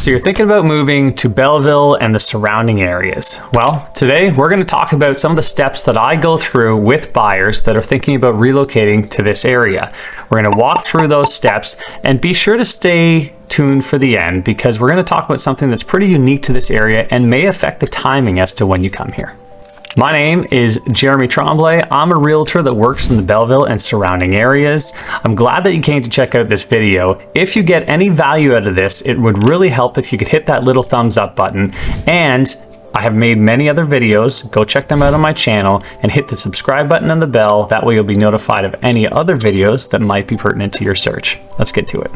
So you're thinking about moving to Belleville and the surrounding areas. Well, today we're going to talk about some of the steps that I go through with buyers that are thinking about relocating to this area. We're going to walk through those steps and be sure to stay tuned for the end because we're going to talk about something that's pretty unique to this area and may affect the timing as to when you come here. My name is Jeremy Tremblay. I'm a realtor that works in the Belleville and surrounding areas. I'm glad that you came to check out this video. If you get any value out of this, it would really help if you could hit that little thumbs up button. And I have made many other videos. Go check them out on my channel and hit the subscribe button and the bell. That way you'll be notified of any other videos that might be pertinent to your search. Let's get to it.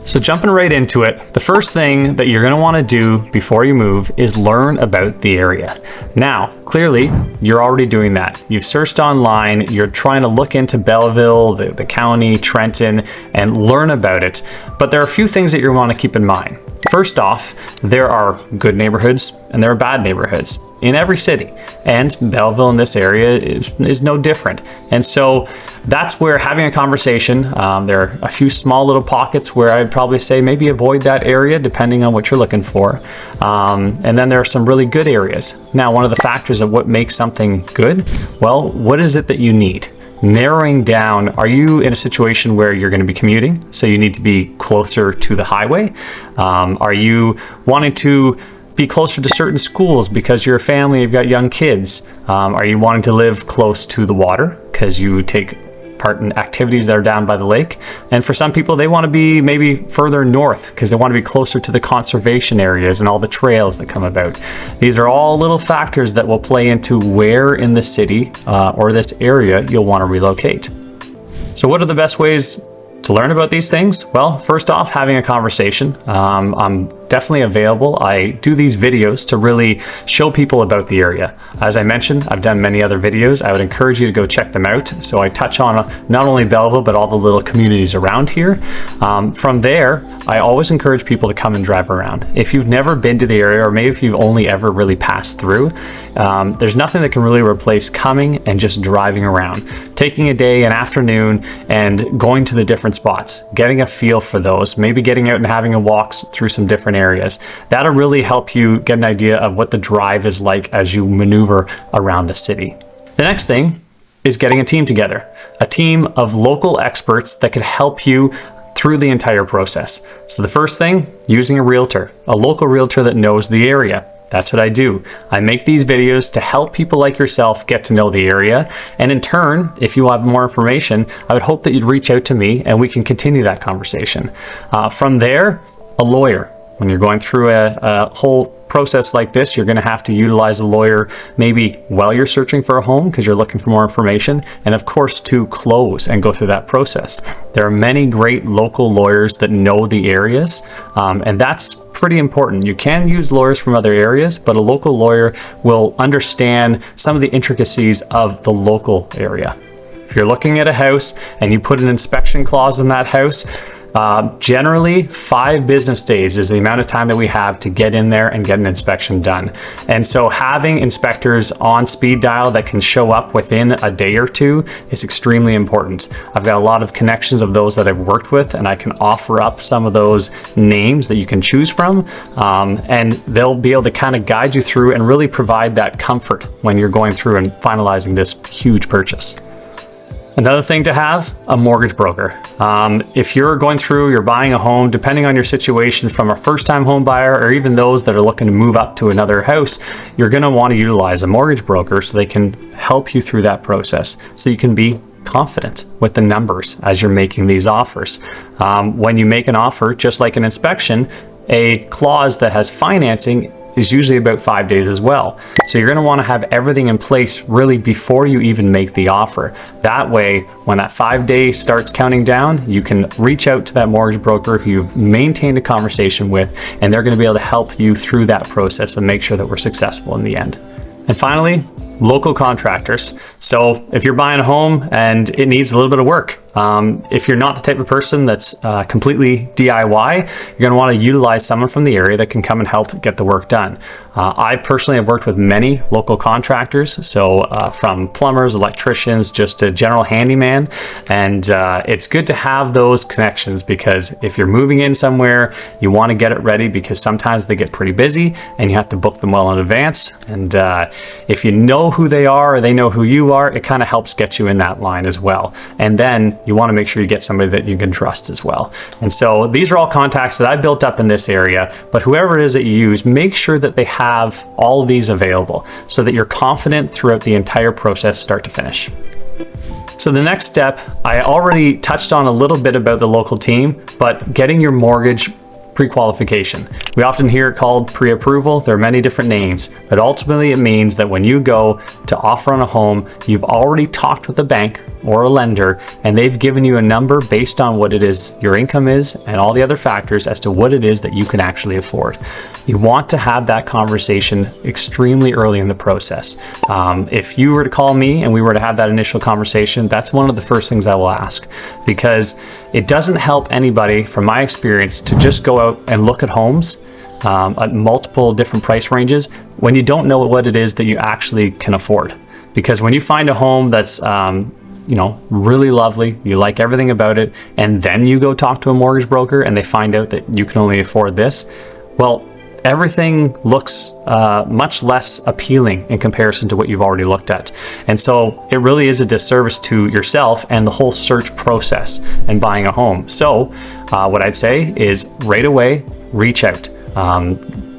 So jumping right into it, the first thing that you're gonna wanna do before you move is learn about the area. Now, clearly, you're already doing that. You've searched online, you're trying to look into Belleville, the county, Trenton, and learn about it. But there are a few things that you wanna keep in mind. First off, there are good neighborhoods and there are bad neighborhoods in every city, and Belleville in this area is no different. And so that's where having a conversation, there are a few small little pockets where I'd probably say maybe avoid that area depending on what you're looking for. And then there are some really good areas. Now, one of the factors of what makes something good, well, what is it that you need? Narrowing down, are you in a situation where you're going to be commuting, so you need to be closer to the highway? Are you wanting to be closer to certain schools because you're a family, you've got young kids? Are you wanting to live close to the water because you take part in activities that are down by the lake? And for some people, they want to be maybe further north because they want to be closer to the conservation areas and all the trails that come about. These are all little factors that will play into where in the city or this area you'll want to relocate. So what are the best ways to learn about these things? Well, first off, having a conversation. I'm definitely available. I do these videos to really show people about the area. As I mentioned, I've done many other videos. I would encourage you to go check them out. So I touch on not only Belleville, but all the little communities around here. From there, I always encourage people to come and drive around. If you've never been to the area, or maybe if you've only ever really passed through, there's nothing that can really replace coming and just driving around. Taking a day, an afternoon, and going to the different spots, getting a feel for those, maybe getting out and having a walk through some different areas. That'll really help you get an idea of what the drive is like as you maneuver around the city. The next thing is getting a team together, a team of local experts that could help you through the entire process. So the first thing, using a realtor, a local realtor that knows the area. That's what I do. I make these videos to help people like yourself get to know the area. And in turn, if you have more information, I would hope that you'd reach out to me and we can continue that conversation. From there, a lawyer. When you're going through a whole process like this, you're going to have to utilize a lawyer maybe while you're searching for a home because you're looking for more information, and of course to close and go through that process. There are many great local lawyers that know the areas, and that's pretty important. You can use lawyers from other areas, but a local lawyer will understand some of the intricacies of the local area. If you're looking at a house and you put an inspection clause in that house, generally 5 business days is the amount of time that we have to get in there and get an inspection done. And so having inspectors on speed dial that can show up within a day or two is extremely important. I've got a lot of connections of those that I've worked with, and I can offer up some of those names that you can choose from, and they'll be able to kind of guide you through and really provide that comfort when you're going through and finalizing this huge purchase. Another thing to have, a mortgage broker. If you're going through, you're buying a home, depending on your situation, from a first-time home buyer or even those that are looking to move up to another house, you're gonna want to utilize a mortgage broker so they can help you through that process, so you can be confident with the numbers as you're making these offers. When you make an offer, just like an inspection, a clause that has financing is usually about 5 days as well. So you're gonna wanna have everything in place really before you even make the offer. That way, when that 5 days starts counting down, you can reach out to that mortgage broker who you've maintained a conversation with, and they're gonna be able to help you through that process and make sure that we're successful in the end. And finally, local contractors. So if you're buying a home and it needs a little bit of work, If you're not the type of person that's completely DIY, you're going to want to utilize someone from the area that can come and help get the work done. I personally have worked with many local contractors, so from plumbers, electricians, just a general handyman, and it's good to have those connections, because if you're moving in somewhere, you want to get it ready, because sometimes they get pretty busy and you have to book them well in advance. And if you know who they are or they know who you are, it kind of helps get you in that line as well. And then you want to make sure you get somebody that you can trust as well. And so these are all contacts that I built up in this area, but whoever it is that you use, make sure that they have all of these available so that you're confident throughout the entire process, start to finish. So the next step, I already touched on a little bit about the local team, but getting your mortgage pre-qualification. We often hear it called pre-approval. There are many different names, but ultimately it means that when you go to offer on a home, you've already talked with a bank or a lender, and they've given you a number based on what it is your income is and all the other factors as to what it is that you can actually afford. You want to have that conversation extremely early in the process. If you were to call me and we were to have that initial conversation, that's one of the first things I will ask, because it doesn't help anybody, from my experience, to just go out and look at homes at multiple different price ranges when you don't know what it is that you actually can afford. Because when you find a home that's really lovely, you like everything about it, and then you go talk to a mortgage broker and they find out that you can only afford this, well, everything looks much less appealing in comparison to what you've already looked at. And so it really is a disservice to yourself and the whole search process and buying a home. So what I'd say is right away, reach out.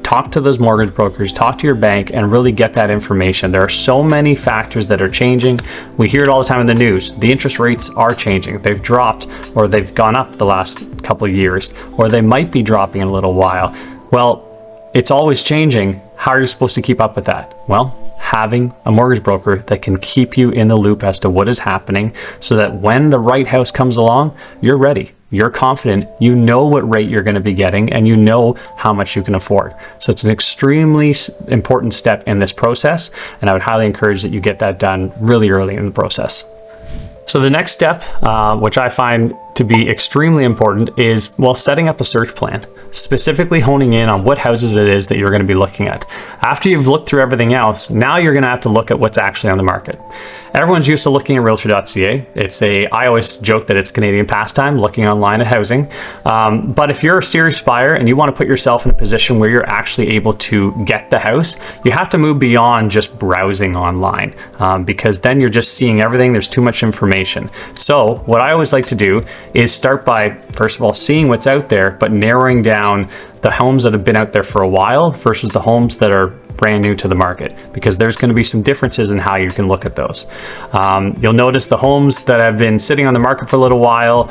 Talk to those mortgage brokers, talk to your bank, and really get that information. There are so many factors that are changing. We hear it all the time in the news. The interest rates are changing. They've dropped, or they've gone up the last couple of years, or they might be dropping in a little while. Well, it's always changing. How are you supposed to keep up with that? Well, having a mortgage broker that can keep you in the loop as to what is happening, so that when the right house comes along, you're ready. You're confident, you know what rate you're going to be getting, and you know how much you can afford. So it's an extremely important step in this process, and I would highly encourage that you get that done really early in the process. So the next step, which I find to be extremely important, is, well, setting up a search plan, specifically honing in on what houses it is that you're going to be looking at. After you've looked through everything else, now you're going to have to look at what's actually on the market. Everyone's used to looking at realtor.ca. I always joke that it's Canadian pastime, looking online at housing. But if you're a serious buyer and you want to put yourself in a position where you're actually able to get the house, you have to move beyond just browsing online, because then you're just seeing everything. There's too much information. So what I always like to do is start by, first of all, seeing what's out there, but narrowing down the homes that have been out there for a while versus the homes that are brand new to the market, because there's going to be some differences in how you can look at those. You'll notice the homes that have been sitting on the market for a little while,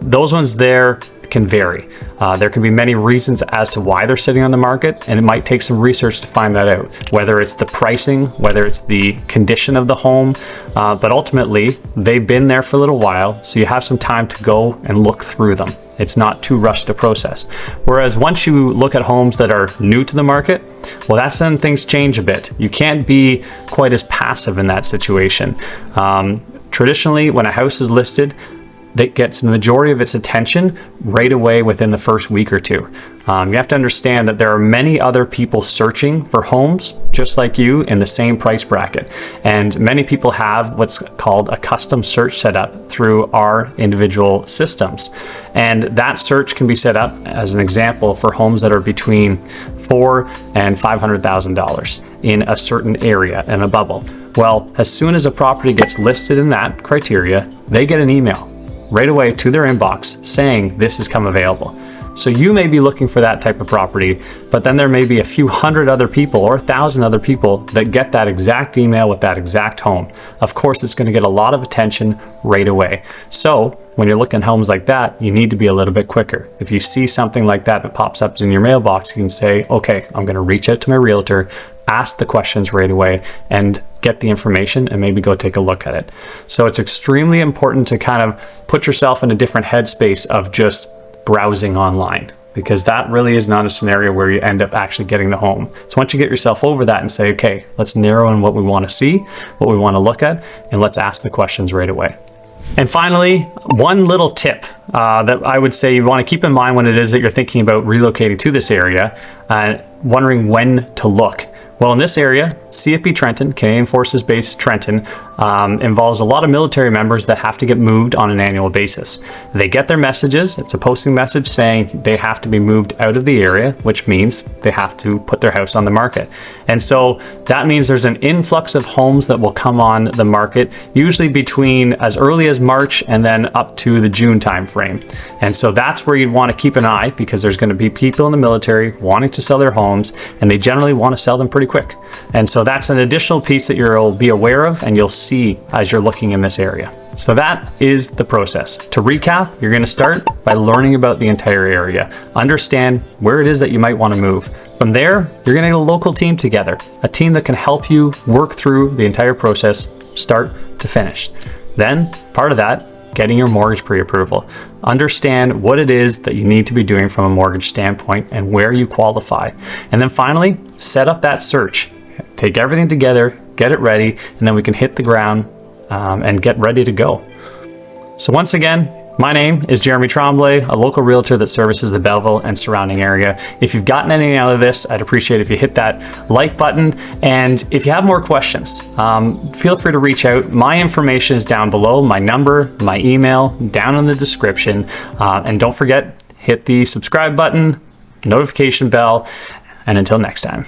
those ones there can vary. There can be many reasons as to why they're sitting on the market, and it might take some research to find that out, whether it's the pricing, whether it's the condition of the home, but ultimately they've been there for a little while, so you have some time to go and look through them. It's not too rushed a process. Whereas once you look at homes that are new to the market, well, that's when things change a bit. You can't be quite as passive in that situation. Traditionally, when a house is listed, that gets the majority of its attention right away within the first week or two. You have to understand that there are many other people searching for homes just like you in the same price bracket. And many people have what's called a custom search set up through our individual systems. And that search can be set up, as an example, for homes that are between $400,000 and $500,000 in a certain area in a bubble. Well, as soon as a property gets listed in that criteria, they get an email right away to their inbox saying this has come available. So you may be looking for that type of property, but then there may be a few hundred other people or 1,000 other people that get that exact email with that exact home. Of course, it's going to get a lot of attention right away. So when you're looking at homes like that, you need to be a little bit quicker. If you see something like that that pops up in your mailbox, you can say, okay, I'm going to reach out to my realtor, ask the questions right away, and get the information and maybe go take a look at it. So it's extremely important to kind of put yourself in a different headspace of just browsing online, because that really is not a scenario where you end up actually getting the home. So once you get yourself over that and say, okay, let's narrow in what we want to see, what we want to look at, and let's ask the questions right away. And finally, one little tip that I would say you want to keep in mind when it is that you're thinking about relocating to this area and wondering when to look. Well, in this area, CFB Trenton, Canadian Forces Base Trenton, involves a lot of military members that have to get moved on an annual basis. They get their messages. It's a posting message saying they have to be moved out of the area, which means they have to put their house on the market. And so that means there's an influx of homes that will come on the market, usually between as early as March and then up to the June timeframe. And so that's where you'd want to keep an eye, because there's going to be people in the military wanting to sell their homes, and they generally want to sell them pretty quick. And so that's an additional piece that you'll be aware of and you'll see as you're looking in this area. So that is the process. To recap, you're going to start by learning about the entire area. Understand where it is that you might want to move. From there, you're going to get a local team together, a team that can help you work through the entire process, start to finish. Then, part of that, getting your mortgage pre-approval. Understand what it is that you need to be doing from a mortgage standpoint and where you qualify. And then finally, set up that search. Take everything together, get it ready, and then we can hit the ground and get ready to go. So once again, my name is Jeremy Tremblay, a local realtor that services the Belleville and surrounding area. If you've gotten anything out of this, I'd appreciate if you hit that like button. And if you have more questions, feel free to reach out. My information is down below, my number, my email, down in the description. And don't forget, hit the subscribe button, notification bell, and until next time.